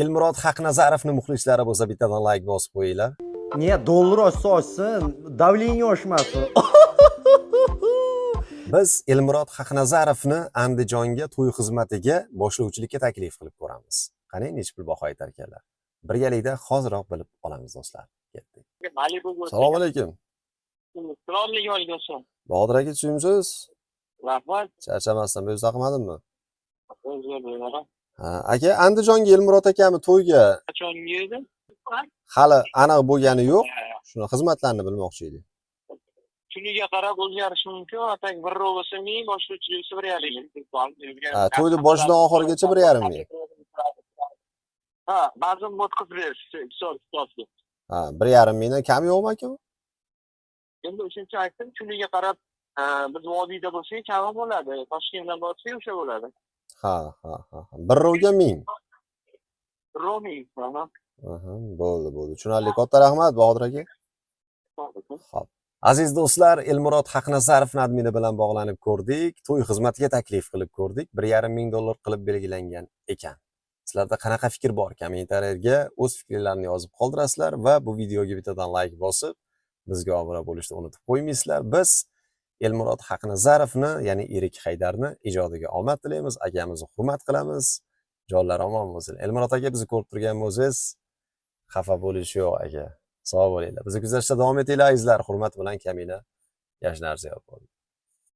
Elmurod Haqnazarovni muxlislari bo'lsa bittadan like bosib qo'yinglar. Niye dollar oshsa oshsin, davleniya oshmasin. Biz Elmurod Haqnazarovni Andijonga to'y xizmatiga boshlovchilikka taklif qilib ko'ramiz. Qani nech pul baho aytar ekanlar? Birgalikda hoziroq bilib olamiz do'stlar. Ketdik. Assalomu alaykum. Assalomu Bahodir aka, tushunsiz? Rahmat. Charchamasdan bo'zda qilmadimmi? O'zim Ha, aka, Andijonga Elmurod akami to'yga qachon yedim? hali aniq bo'lgani yo'q. Shuni xizmatlarni bilmoqchi edik. Kuniga qarab o'zgarishi mumkin. Atak 1 bo'lsa ming, boshlovchilik esa 1,5. Ha, to'yni boshidan oxirigacha 1,5 ming. Ha, ba'zan o'tkazib berish, hisob-kitobga. Ha, 1,5 mingdan kam yo'qmi aka? Endi o'shancha aytdim, kuniga qarab biz vodiyda bo'lsak kami bo'ladi. Toshkentdan borsak o'sha bo'ladi. Ha. Bir rovga 1000. Romi, Aha, bo'ldi. Tushunarli. Katta rahmat Bahodir aka. Xo'p. Aziz do'stlar, Elmurod Haqnazarovni admini bilan bog'lanib ko'rdik. To'y xizmatiga taklif qilib ko'rdik. 1,5 ming dollar qilib belgilangan ekan. Sizlarda qanaqa fikr bor? Kommentariylarga o'z fikrlaringizni yozib qoldirasizlar va bu videoga bittadan like bosib, bizga obuna bo'lishni unutib qo'ymaysizlar. Biz Elmurod Haqnazarovni, ya'ni Erik Haydarni ijodiga omad tilaymiz, akamizni hurmat qilamiz. Jonlar omon bo'lsin. Elmurod aka, bizni ko'rib turgan bo'lsangiz, xafa bo'lish yo'q aka. Sog' bo'linglar. Bizni kuzatishda davom etinglar azizlar. Hurmat bilan Kamina Yashnarziyoyev bo'ldi.